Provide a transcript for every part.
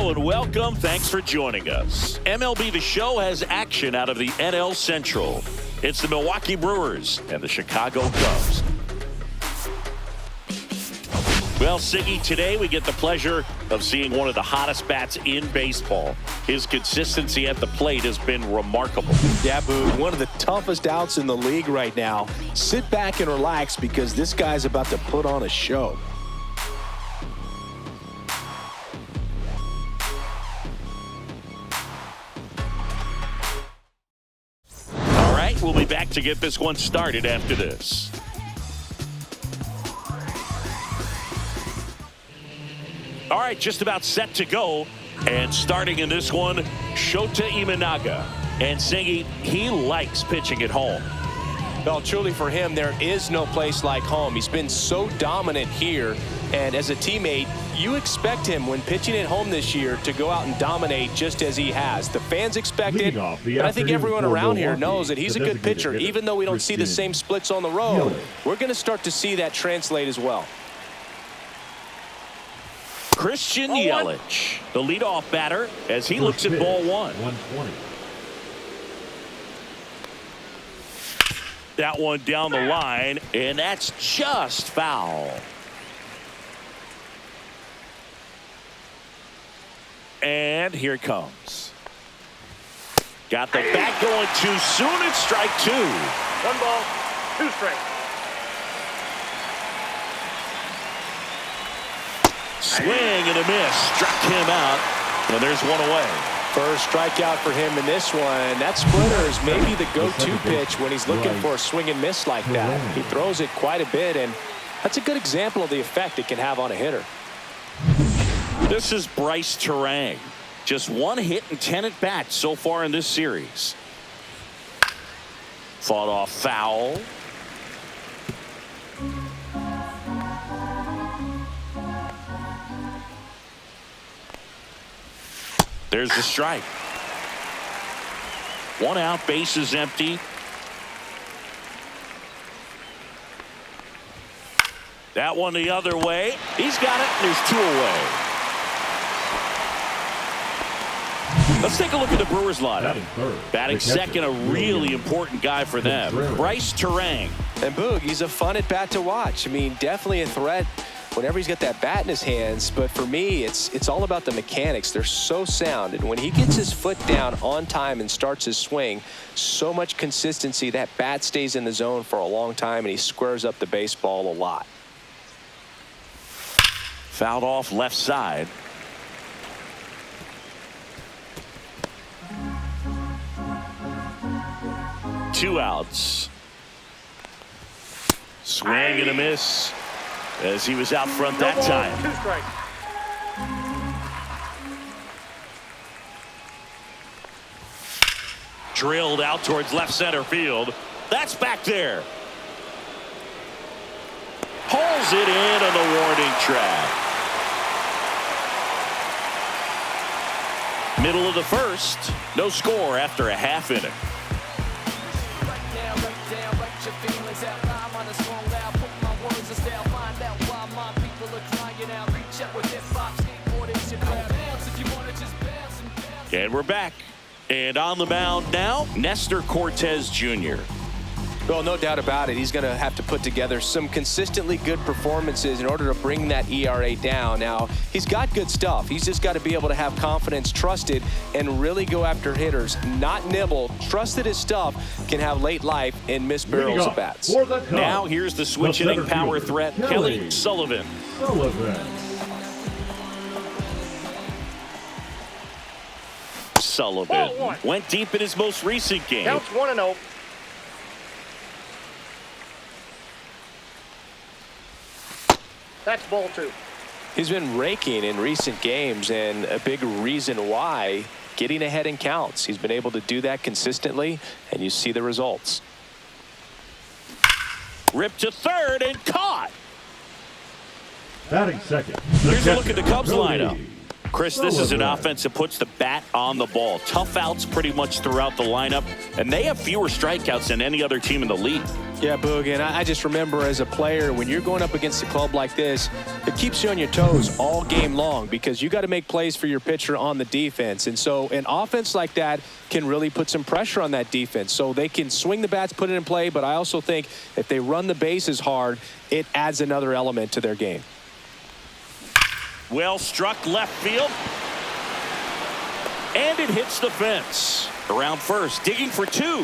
Hello and welcome. Thanks for joining us. MLB The Show has action out of the NL Central. It's the Milwaukee Brewers and the Chicago Cubs. Well, Siggy, today we get the pleasure of seeing one of the hottest bats in baseball. His consistency at the plate has been remarkable. Yeah, Boo, one of the toughest outs in the league right now. Sit back and relax because this guy's about to put on a show. All right, we'll be back to get this one started after this. All right, just about set to go. And starting in this one, Shota Imanaga. And Siggy, he likes pitching at home. Well, truly for him, there is no place like home. He's been so dominant here. And as a teammate, you expect him when pitching at home this year to go out and dominate just as he has. The fans expect it, and I think everyone around here knows that he's a good pitcher. Even though we don't see the same splits on the road, we're going to start to see that translate as well. Christian Yelich, the leadoff batter, as he looks at ball one. 120. That one down the line, and that's just foul. And here it comes. Got the bat going too soon. It's strike two. 1 ball, 2 strikes. Swing and a miss. Struck him out. And there's one away. First strikeout for him in this one. That splitter is maybe the go-to pitch when he's looking for a swing and miss like that. He throws it quite a bit, and that's a good example of the effect it can have on a hitter. This is Bryce Terang. Just 1 hit and 10 at bats so far in this series. Fought off foul. There's the strike. 1 out, base is empty. That one the other way. He's got it, and there's 2 away. Let's take a look at the Brewers lineup. Batting second, a really important guy for them. Bryce Terang. And Boog, he's a fun at bat to watch. I mean, definitely a threat whenever he's got that bat in his hands. But for me, it's all about the mechanics. They're so sound. And when he gets his foot down on time and starts his swing, so much consistency, that bat stays in the zone for a long time, and he squares up the baseball a lot. Fouled off left side. Two outs. Swing and a miss as he was out front that time. 2 strikes. Drilled out towards left center field. That's back there. Pulls it in on the warning track. Middle of the first. No score after a half inning. And we're back. And on the mound now, Nestor Cortez Jr. Well, no doubt about it. He's going to have to put together some consistently good performances in order to bring that ERA down. Now, he's got good stuff. He's just got to be able to have confidence, trust it, and really go after hitters. Not nibble. Trust that his stuff can have late life and miss barrels of bats. Now, here's the switch hitting power threat, Kelly Sullivan. Sullivan went deep in his most recent game. Counts 1-0. That's ball 2. He's been raking in recent games, and a big reason why, getting ahead in counts. He's been able to do that consistently, and you see the results. Ripped to third and caught. Batting second. Here's a look at the Cubs lineup. Chris, this is an offense that puts the bat on the ball. Tough outs pretty much throughout the lineup, and they have fewer strikeouts than any other team in the league. Yeah, Boog, and I just remember as a player, when you're going up against a club like this, it keeps you on your toes all game long because you got to make plays for your pitcher on the defense. And so an offense like that can really put some pressure on that defense. So they can swing the bats, put it in play, but I also think if they run the bases hard, it adds another element to their game. Well struck left field. And it hits the fence. Around first, digging for two.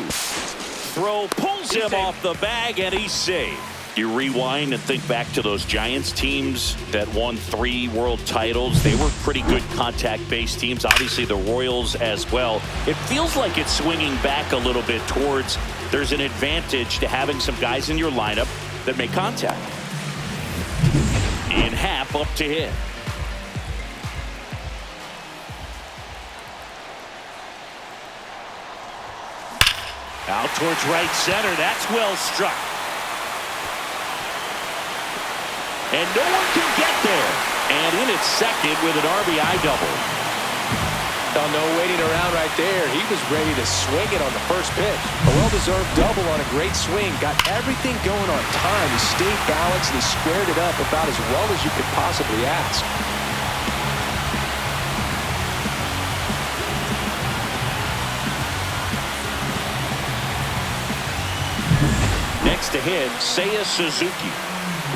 Throw pulls him off the bag, and he's safe. You rewind and think back to those Giants teams that won 3 world titles. They were pretty good contact-based teams. Obviously, the Royals as well. It feels like it's swinging back a little bit towards there's an advantage to having some guys in your lineup that make contact. In half up to hit. Out towards right center. That's well struck. And no one can get there. And in at second with an RBI double. Oh, no waiting around right there. He was ready to swing it on the first pitch. A well-deserved double on a great swing. Got everything going on time. He stayed balanced and he squared it up about as well as you could possibly ask. Next to hit, Seiya Suzuki.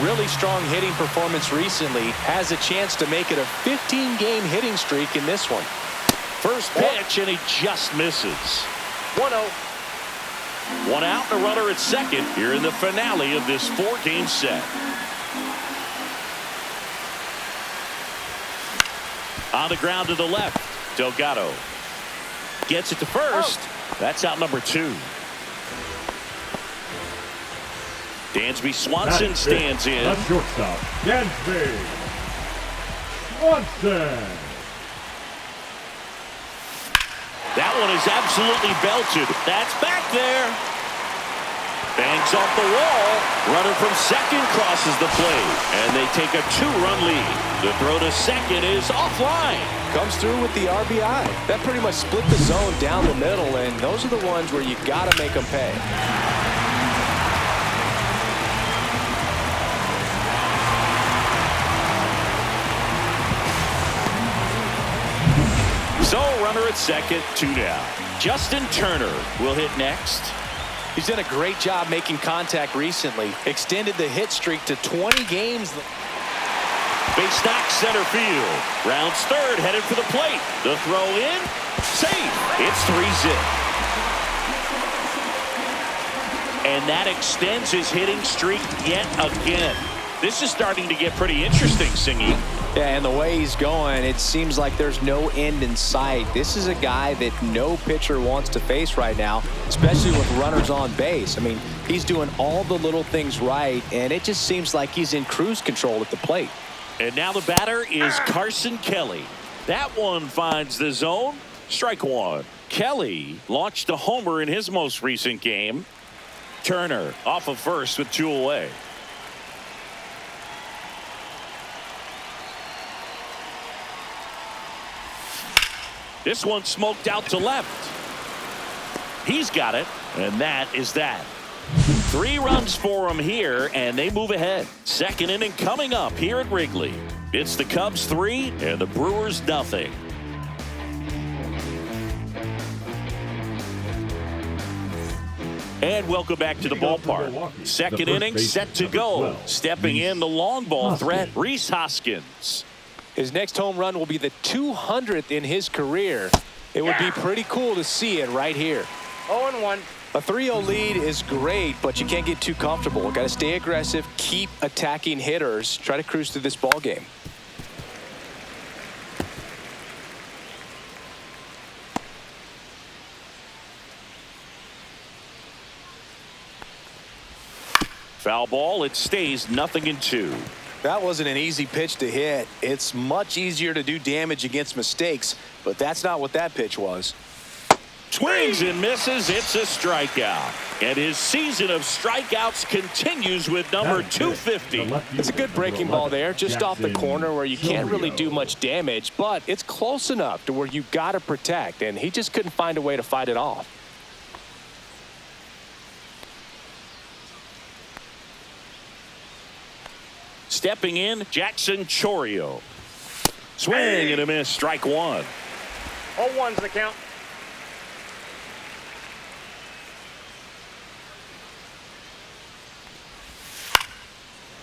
Really strong hitting performance recently. Has a chance to make it a 15-game hitting streak in this one. First pitch, and he just misses. 1-0. One out, and a runner at second here in the finale of this 4-game set. On the ground to the left, Delgado gets it to first. That's out number 2. Dansby Swanson stands in. The shortstop, Dansby Swanson. That one is absolutely belted. That's back there. Bangs off the wall. Runner from second crosses the plate. And they take a 2-run lead. The throw to second is offline. Comes through with the RBI. That pretty much split the zone down the middle, and those are the ones where you got to make them pay. So, runner at second, 2 down. Justin Turner will hit next. He's done a great job making contact recently. Extended the hit streak to 20 games. Base knock center field. Rounds third, headed for the plate. The throw in, safe. It's 3-zip. And that extends his hitting streak yet again. This is starting to get pretty interesting, Singy. Yeah, and the way he's going, it seems like there's no end in sight. This is a guy that no pitcher wants to face right now, especially with runners on base. I mean, he's doing all the little things right, and it just seems like he's in cruise control at the plate. And now the batter is Carson Kelly. That one finds the zone. Strike one. Kelly launched a homer in his most recent game. Turner off of first with 2 away. This one smoked out to left. He's got it, and that is that. 3 runs for him here, and they move ahead. Second inning coming up here at Wrigley. It's the Cubs 3 and the Brewers nothing. And welcome back to the ballpark. Second inning set to go. Stepping in the long ball threat, Rhys Hoskins. His next home run will be the 200th in his career. It would be pretty cool to see it right here. 0-1. A 3-0 lead is great, but you can't get too comfortable. Got to stay aggressive, keep attacking hitters, try to cruise through this ball game. Foul ball, it stays 0-2. That wasn't an easy pitch to hit. It's much easier to do damage against mistakes, but that's not what that pitch was. Swings and misses. It's a strikeout. And his season of strikeouts continues with number 250. It's a good breaking ball there, just off the corner where you can't really do much damage, but it's close enough to where you've got to protect, and he just couldn't find a way to fight it off. Stepping in, Jackson Chourio. Swing and a miss, strike one. 0-1's the count.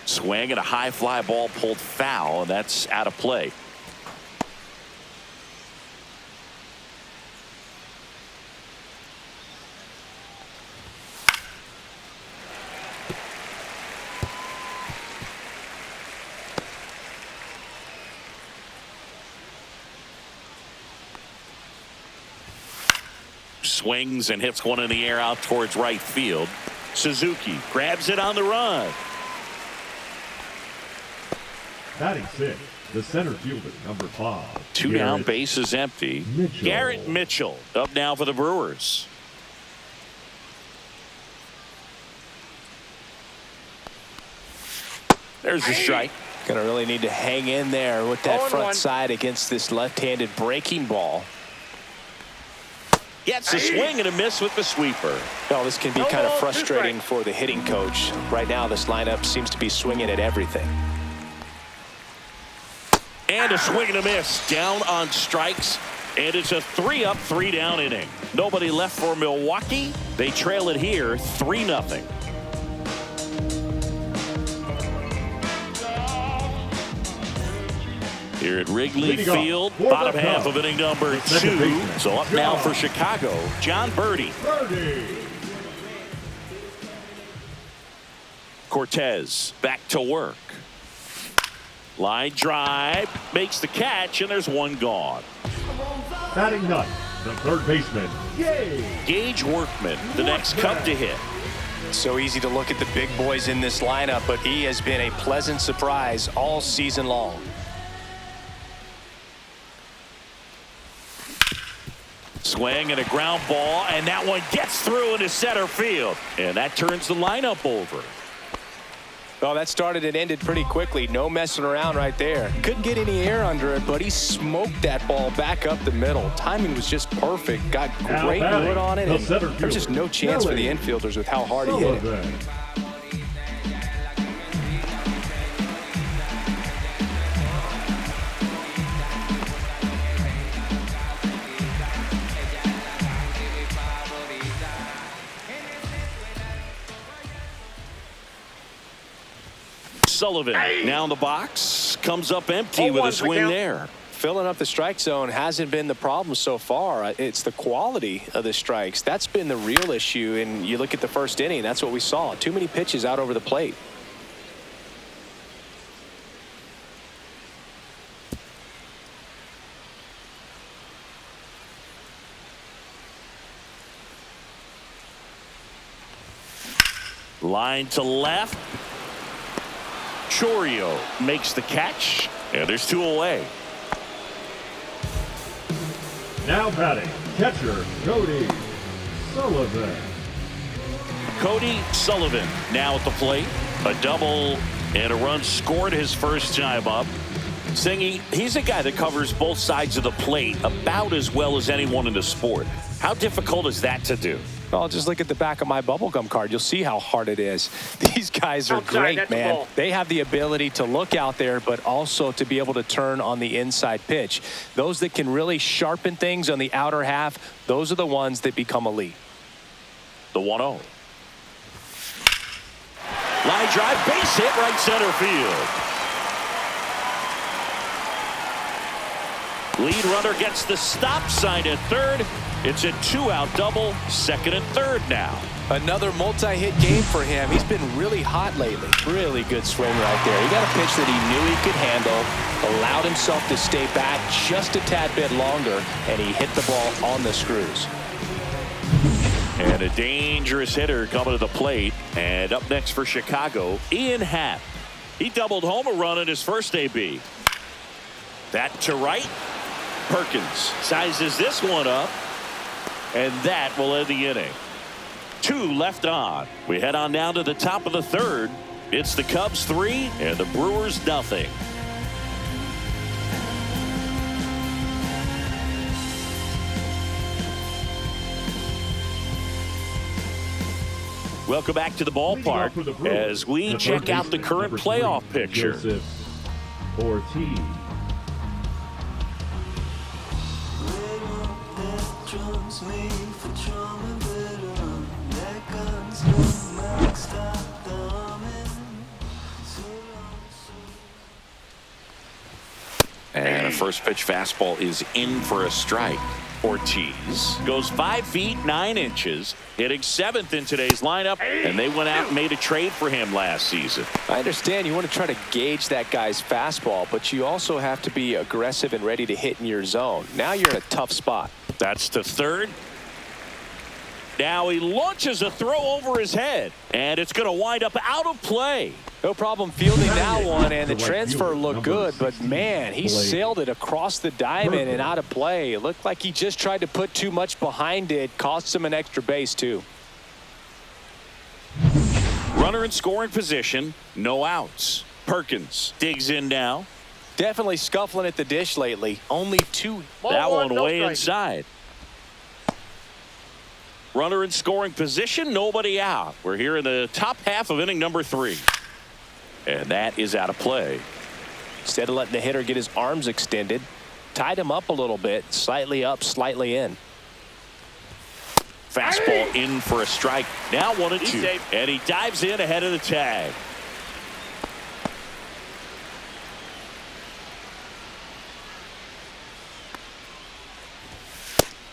Swing and a high fly ball pulled foul, and that's out of play. Swings and hits one in the air out towards right field. Suzuki grabs it on the run. Batting sixth, the center fielder, number 5. Two down, bases empty. Mitchell. Garrett Mitchell up now for the Brewers. There's a strike. Going to really need to hang in there with that 0-1. front side against this left-handed breaking ball. Gets a swing and a miss with the sweeper. Well, this can be kind of 2 frustrating strikes. for the hitting coach. Right now, this lineup seems to be swinging at everything. And a swing and a miss. Down on strikes. And it's a 3-up, 3-down inning. Nobody left for Milwaukee. They trail it here 3-0. Here at Wrigley Leading off Field, for bottom the half Cubs, of inning number the second 2. baseman, So up now John. for Chicago, John Birdie. Cortez back to work. Line drive, makes the catch, and there's one gone. Batting ninth, the third baseman, Gage Workman, the next Cub to hit. So easy to look at the big boys in this lineup, but he has been a pleasant surprise all season long. Swing and a ground ball, and that one gets through into center field. And that turns the lineup over. Well, that started and ended pretty quickly. No messing around right there. Couldn't get any air under it, but he smoked that ball back up the middle. Timing was just perfect. Got great wood on it, and there's just no chance for the infielders with how hard he hit it. Sullivan now in the box, comes up empty with a swing there. Filling up the strike zone hasn't been the problem so far. It's the quality of the strikes. That's been the real issue. And you look at the first inning, that's what we saw. Too many pitches out over the plate. Line to left. Chourio makes the catch, and there's 2 away. Now batting, catcher, Cody Sullivan. Cody Sullivan now at the plate. A double and a run scored his first time up. Singy, he's a guy that covers both sides of the plate about as well as anyone in the sport. How difficult is that to do? Well, just look at the back of my bubblegum card. You'll see how hard it is. These guys are Outside, great, that's the man. ball. They have the ability to look out there, but also to be able to turn on the inside pitch. Those that can really sharpen things on the outer half, those are the ones that become elite. The 1-0. Line drive, base hit, right center field. Lead runner gets the stop sign at third. It's a 2-out double, second and third now. Another multi-hit game for him. He's been really hot lately. Really good swing right there. He got a pitch that he knew he could handle, allowed himself to stay back just a tad bit longer, and he hit the ball on the screws. And a dangerous hitter coming to the plate. And up next for Chicago, Ian Happ. He doubled home a run in his first AB. That to right. Perkins sizes this one up. And that will end the inning. 2 left on. We head on down to the top of the third. It's the Cubs 3 and the Brewers nothing. Welcome back to the ballpark as we check out the current playoff picture. Joseph Ortiz. And a first pitch fastball is in for a strike. Ortiz goes 5 feet 9 inches, hitting 7th in today's lineup, and they went out and made a trade for him last season. I understand you want to try to gauge that guy's fastball, but you also have to be aggressive and ready to hit in your zone. Now you're in a tough spot. That's to third. Now he launches a throw over his head, and it's going to wind up out of play. No problem fielding that one, and the transfer looked good, but man, he sailed it across the diamond and out of play. It looked like he just tried to put too much behind it. Cost him an extra base too. Runner in scoring position, no outs. Perkins digs in now. Definitely scuffling at the dish lately. Only 2. That one way inside. Runner in scoring position, nobody out. We're here in the top half of inning number 3. And that is out of play. Instead of letting the hitter get his arms extended, tied him up a little bit, slightly up, slightly in. Fastball in for a strike. Now 1-2. And he dives in ahead of the tag.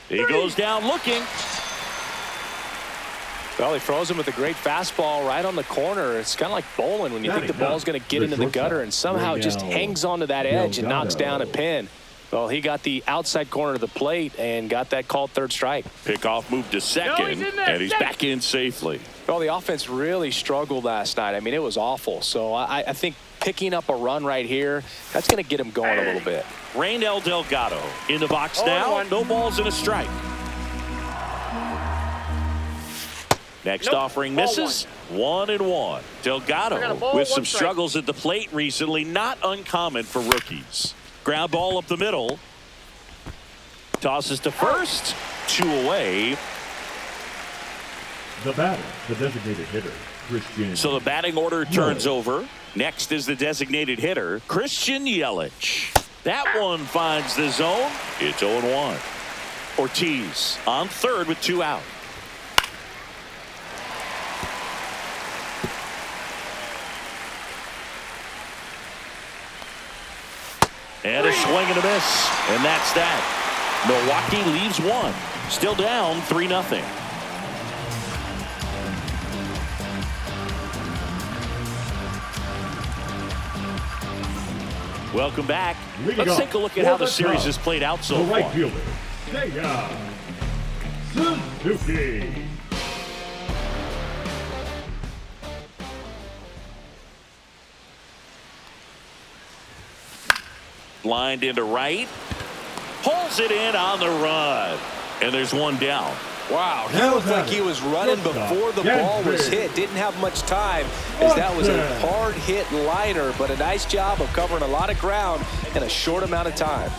He goes down looking. Well, he throws him with a great fastball right on the corner. It's kind of like bowling when you think the ball's going to get into the gutter, and somehow it just hangs onto that edge and knocks down a pin. Well, he got the outside corner of the plate and got that called third strike. Pickoff moved to second, and he's back in safely. Well, the offense really struggled last night. I mean, it was awful. So I think picking up a run right here, that's going to get him going a little bit. Raynel Delgado in the box now. No balls and a strike. Next offering misses. 1-1. Delgado with some struggles at the plate recently. Not uncommon for rookies. Ground ball up the middle. Tosses to first. 2 away. The batter, the designated hitter, Christian. So the batting order turns over. Next is the designated hitter, Christian Yelich. That one finds the zone. It's 0-1. Ortiz on third with 2 out. And a swing and a miss. And that's that. Milwaukee leaves 1. Still down 3-0. Welcome back. Let's take a look at how the series has played out so far. Right fielder, Seiya Suzuki. Lined into right. Pulls it in on the run. And there's 1 down. Wow, he looked like he was running before the ball was hit. Didn't have much time as that was a hard hit liner, but a nice job of covering a lot of ground in a short amount of time.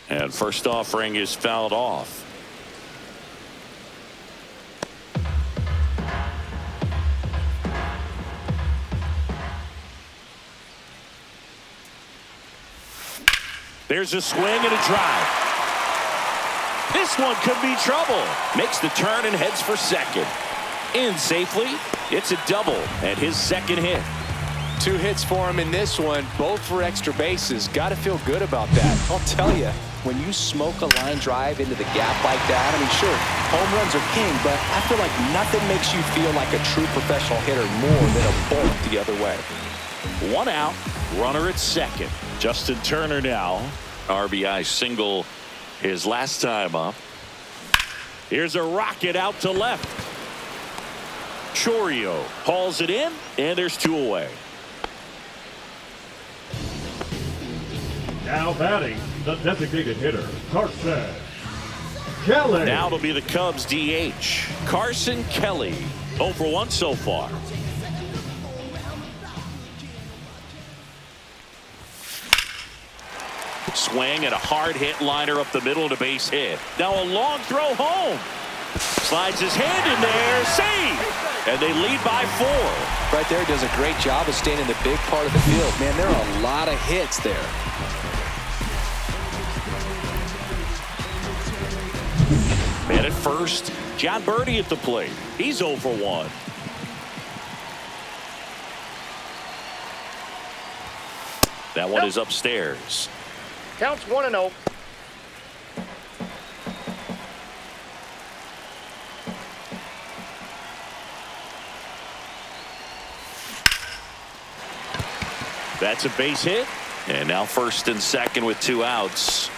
And first offering is fouled off. There's a swing and a drive. This one could be trouble. Makes the turn and heads for second. In safely. It's a double and his second hit. 2 hits for him in this one, both for extra bases. Got to feel good about that. I'll tell you, when you smoke a line drive into the gap like that, I mean, sure, home runs are king, but I feel like nothing makes you feel like a true professional hitter more than a bolt the other way. 1 out, runner at second. Justin Turner now. RBI single his last time up. Here's a rocket out to left. Chourio hauls it in, and there's 2 away. Now batting, the designated hitter, Carson Kelly. Now it'll be the Cubs DH, Carson Kelly. 0 for 1 so far. Swing and a hard hit liner up the middle to base hit. Now a long throw home. Slides his hand in there. Save. And they lead by 4. Right there, does a great job of staying in the big part of the field. Man, there are a lot of hits there. Man at first, John Birdie at the plate. He's 0 for 1. That one is upstairs. Counts 1-0. That's a base hit. And now first and second with 2 outs.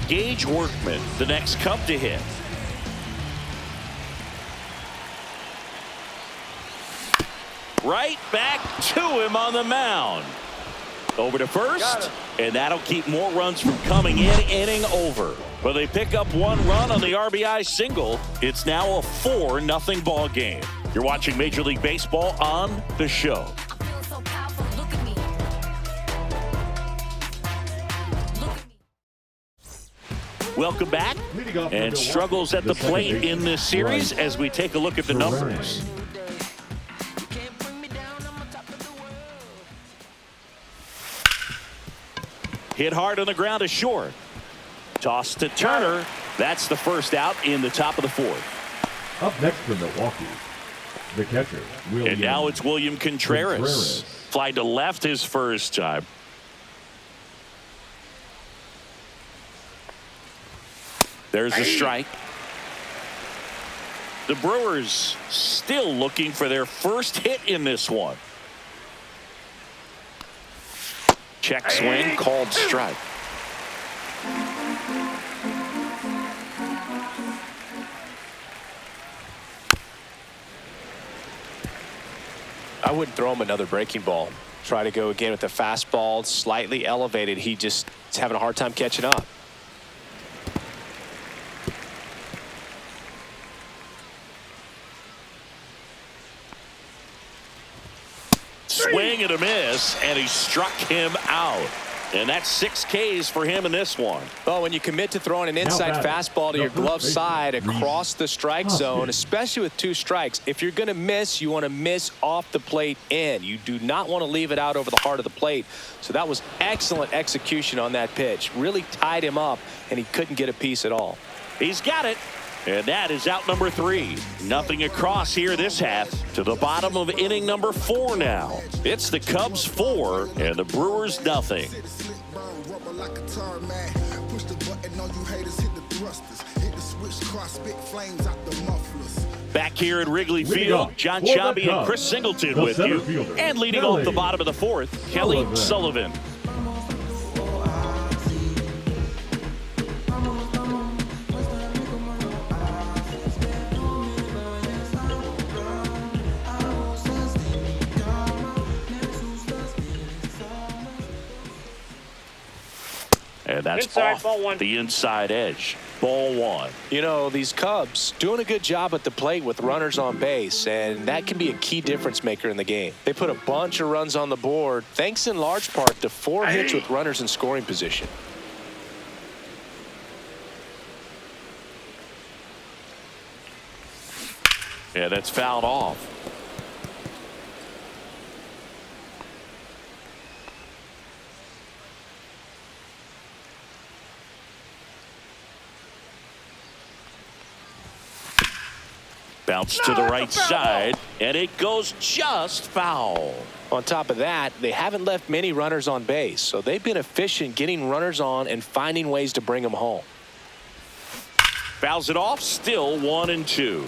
Gage Workman, the next Cub to hit. Right back to him on the mound. Over to first, and that'll keep more runs from coming in. Inning over. But they pick up 1 run on the RBI single. It's now a 4-0 ball game. You're watching Major League Baseball on The Show. Welcome back. And struggles at the plate in this series as we take a look at the numbers. Hit hard on the ground to short. Toss to Turner. That's the first out in the top of the 4th. Up next for Milwaukee, the catcher, William. And now it's William Contreras. Fly to left his first time. There's a strike. The Brewers still looking for their first hit in this one. Check swing, called strike. I wouldn't throw him another breaking ball. Try to go again with the fastball, slightly elevated. He just is having a hard time catching up. Swing and a miss, and he struck him out. And that's 6 Ks for him in this one. Well, when you commit to throwing an inside fastball to your glove side across the strike zone, especially with 2 strikes, if you're going to miss, you want to miss off the plate in. You do not want to leave it out over the heart of the plate. So that was excellent execution on that pitch. Really tied him up, and he couldn't get a piece at all. He's got it. And that is out number 3. Nothing across here this half. To the bottom of inning number 4 now. It's the Cubs 4 and the Brewers nothing. Back here at Wrigley Field, John Sciambi and Chris Singleton with you. And leading off the bottom of the 4th, Kelly Sullivan. And that's inside, off ball 1. The inside edge. Ball 1. You know, these Cubs doing a good job at the plate with runners on base, and that can be a key difference maker in the game. They put a bunch of runs on the board, thanks in large part to 4 hits with runners in scoring position. Yeah, that's fouled off. Bounce to the right side, and it goes just foul. On top of that, they haven't left many runners on base, so they've been efficient getting runners on and finding ways to bring them home. Fouls it off, still 1-2.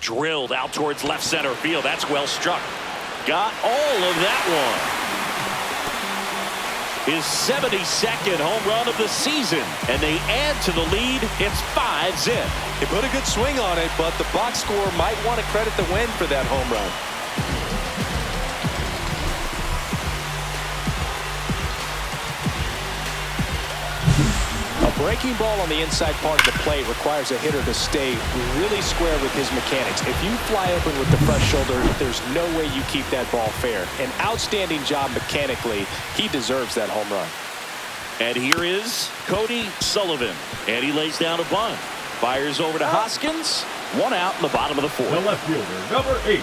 Drilled out towards left center field. That's well struck. Got all of that his 72nd home run of the season, and they add to the lead. It's 5-zip. He put a good swing on it, but the box score might want to credit the win for that home run. A breaking ball on the inside part of the plate requires a hitter to stay really square with his mechanics. If you fly open with the front shoulder, there's no way you keep that ball fair. An outstanding job mechanically. He deserves that home run. And here is Cody Sullivan, and he lays down a bunt. Fires over to Hoskins. One out in the bottom of the fourth. The left fielder, number 8,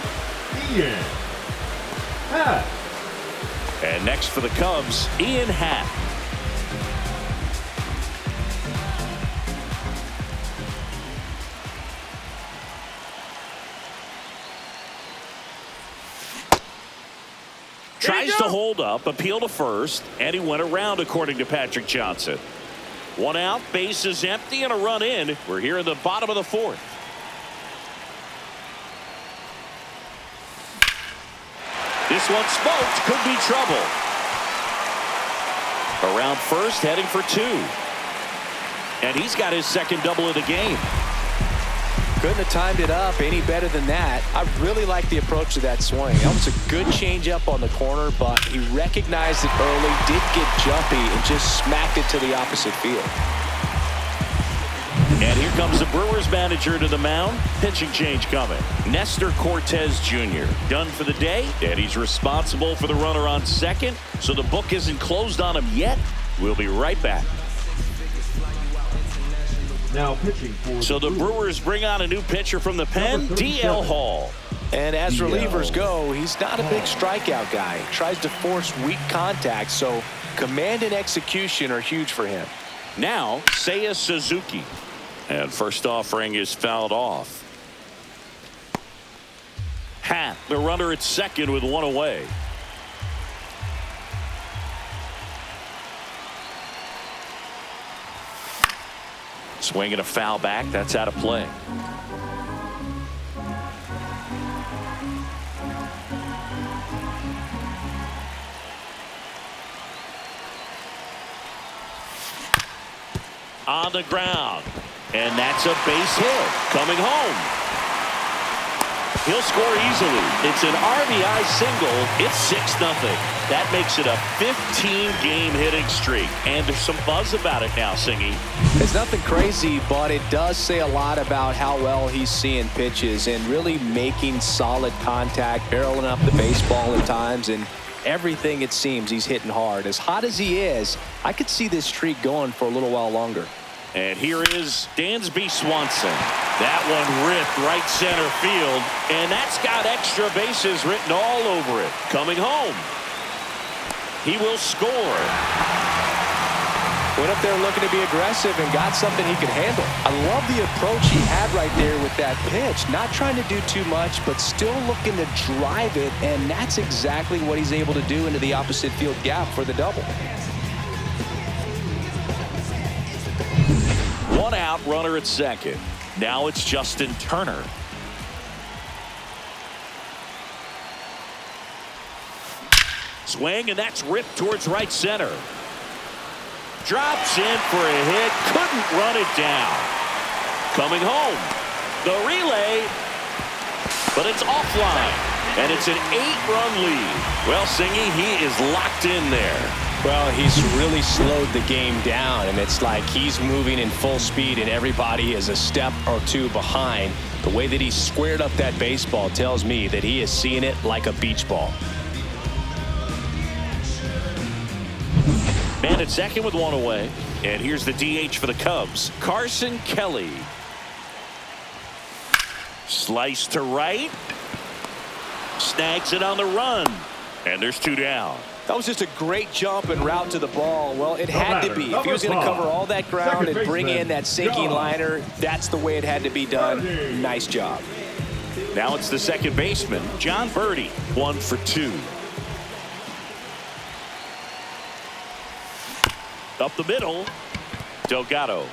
Ian Happ. And next for the Cubs, Ian Happ. Tries to hold up, appeal to first, and he went around, according to Patrick Johnson. One out, base is empty, and a run in. We're here in the bottom of the fourth. This one smoked, could be trouble. Around first, heading for 2. And he's got his second double of the game. Couldn't have timed it up any better than that. I really like the approach to that swing. That was a good changeup on the corner, but he recognized it early, did get jumpy, and just smacked it to the opposite field. And here comes the Brewers manager to the mound. Pitching change coming. Nestor Cortez Jr. done for the day, and he's responsible for the runner on second, so the book isn't closed on him yet. We'll be right back. Now pitching for So the Brewers bring on a new pitcher from the pen, DL Hall. And as relievers go, he's not a big strikeout guy. He tries to force weak contact, so command and execution are huge for him. Now, Seiya Suzuki. And first offering is fouled off. Happ, the runner at second with one away. Swinging a foul back. That's out of play. On the ground. And that's a base hit. Coming home. He'll score easily. It's an RBI single. It's 6-0. That makes it a 15-game hitting streak. And there's some buzz about it now, Singy. It's nothing crazy, but it does say a lot about how well he's seeing pitches and really making solid contact, barreling up the baseball at times, and everything it seems he's hitting hard. As hot as he is, I could see this streak going for a little while longer. And here is Dansby Swanson. That one ripped right center field, and that's got extra bases written all over it. Coming home. He will score. Went up there looking to be aggressive and got something he could handle. I love the approach he had right there with that pitch. Not trying to do too much, but still looking to drive it, and that's exactly what he's able to do into the opposite field gap for the double. One out, runner at second. Now it's Justin Turner. Swing, and that's ripped towards right center. Drops in for a hit. Couldn't run it down. Coming home. The relay. But it's offline. And it's an 8-run lead. Well, Singy, he is locked in there. Well, he's really slowed the game down, and it's like he's moving in full speed and everybody is a step or two behind. The way that he squared up that baseball tells me that he is seeing it like a beach ball. Man at second with one away. And here's the DH for the Cubs, Carson Kelly. Slice to right. Snags it on the run. And there's 2 down. That was just a great jump and route to the ball. Well, it had to be. If he was going to cover all that ground and bring in that sinking liner, that's the way it had to be done. Nice job. Now it's the second baseman, John Birdie, 1 for 2. Up the middle, Delgado.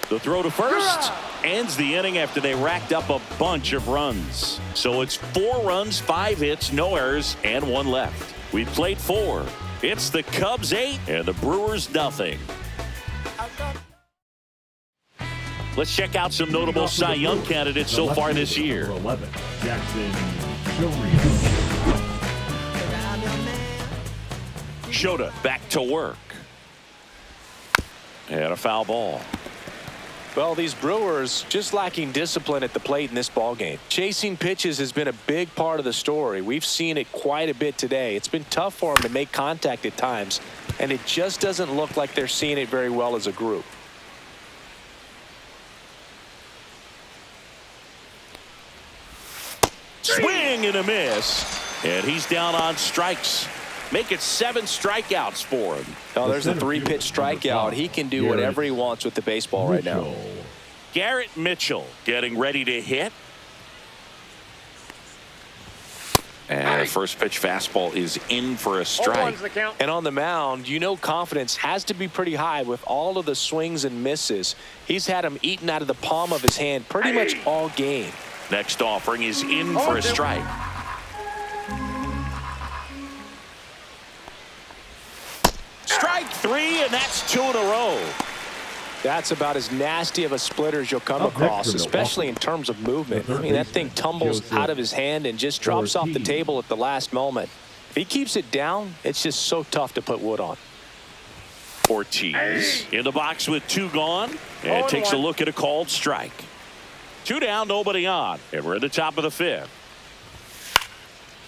The throw to first ends the inning after they racked up a bunch of runs. So it's 4 runs, 5 hits, no errors, and 1 left. We played 4. It's the Cubs 8 and the Brewers nothing. Let's check out some notable Cy Young candidates so far this year. 11, Jackson Chourio. Shota back to work. And a foul ball. Well, these Brewers just lacking discipline at the plate in this ballgame. Chasing pitches has been a big part of the story. We've seen it quite a bit today. It's been tough for them to make contact at times, and it just doesn't look like they're seeing it very well as a group. Swing and a miss. And he's down on strikes. Make it 7 strikeouts for him. Oh, there's a 3-pitch strikeout. He can do whatever he wants with the baseball right now. Garrett Mitchell getting ready to hit. And first pitch fastball is in for a strike. And on the mound, you know confidence has to be pretty high with all of the swings and misses. He's had them eaten out of the palm of his hand pretty much all game. Next offering is in for a strike. Strike 3, and that's 2 in a row. That's about as nasty of a splitter as you'll come across, especially in terms of movement. I mean, that thing tumbles out of his hand and just drops off the table at the last moment. If he keeps it down, it's just so tough to put wood on. Ortiz in the box with 2 gone and takes a look at a called strike. 2 down, nobody on, and we're at the top of the 5th.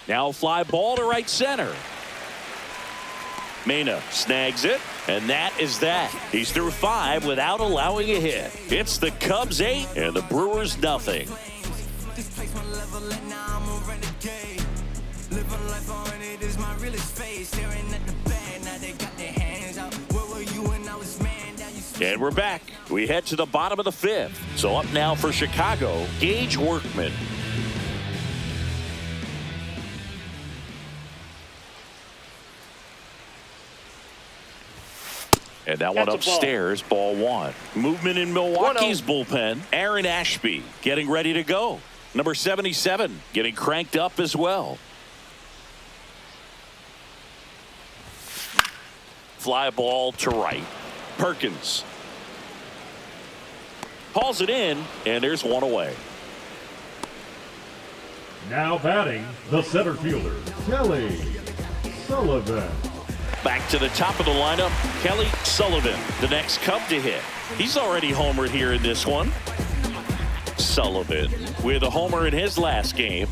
Now fly ball to right center. Mena snags it, and that is that. He's through 5 without allowing a hit. It's the Cubs 8 and the Brewers nothing. And we're back. We head to the bottom of the 5th. So up now for Chicago, Gage Workman. And that one upstairs, ball 1. Movement in Milwaukee's bullpen. Aaron Ashby getting ready to go. Number 77 getting cranked up as well. Fly ball to right. Perkins hauls it in, and there's 1 away. Now batting, the center fielder, Kelly Sullivan. Back to the top of the lineup, Kelly Sullivan, the next Cub to hit. He's already homered here in this one. Sullivan with a homer in his last game.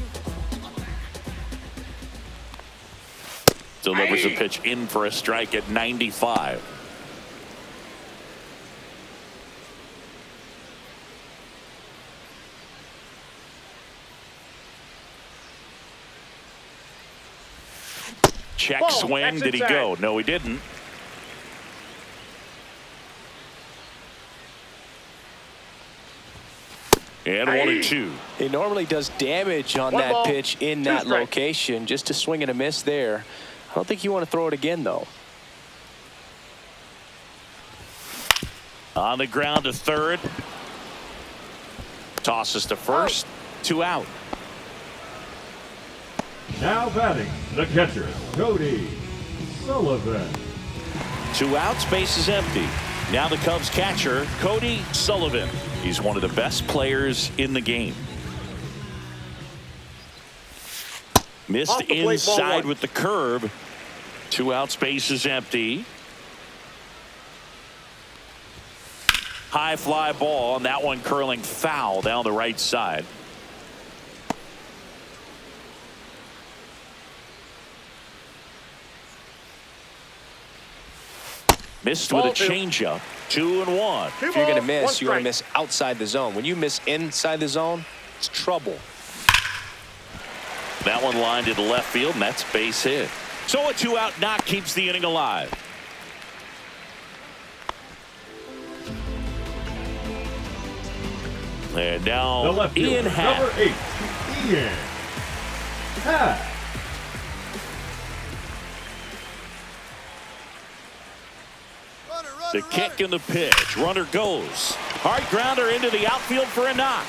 Delivers a pitch in for a strike at 95. Check swing. Did he go? No, he didn't. And 1-2. He normally does damage on that pitch in that location. Just a swing and a miss there. I don't think you want to throw it again, though. On the ground to third. Tosses to first. 2 out. Now batting, the catcher, Cody Sullivan. 2 outs, base is empty. Now the Cubs catcher, Cody Sullivan. He's one of the best players in the game. Missed inside with the curve. 2 outs, base is empty. High fly ball, and that one curling foul down the right side. Missed with a changeup. 2-1. If you're going to miss, you're going to miss outside the zone. When you miss inside the zone, it's trouble. That one lined to the left field, and that's base hit. So a 2-out knock keeps the inning alive. And now the left fielder, Ian Happ. number 8, Ian Happ. The kick and the pitch. Runner goes. Hard grounder into the outfield for a knock.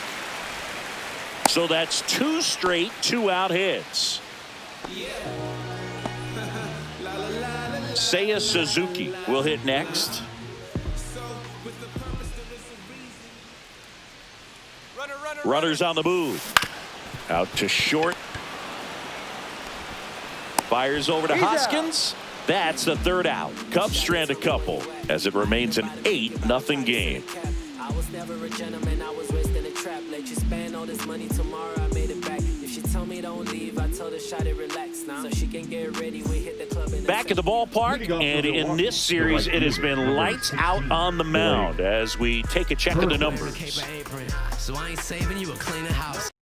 So that's 2 straight 2-out hits. Seiya Suzuki will hit next. Runners on the move. Out to short. Fires over to Hoskins. That's the third out. Cubs strand a couple as it remains an 8-0 game. I was never a gentleman. I was raised in a trap. Let you spend all this money tomorrow. I made it back. If she told me don't leave, I told her shot it, relax now. So she can get ready. We hit the club. Back at the ballpark, and in this series, it has been lights out on the mound as we take a check of the numbers. So I ain't saving you a cleaner house.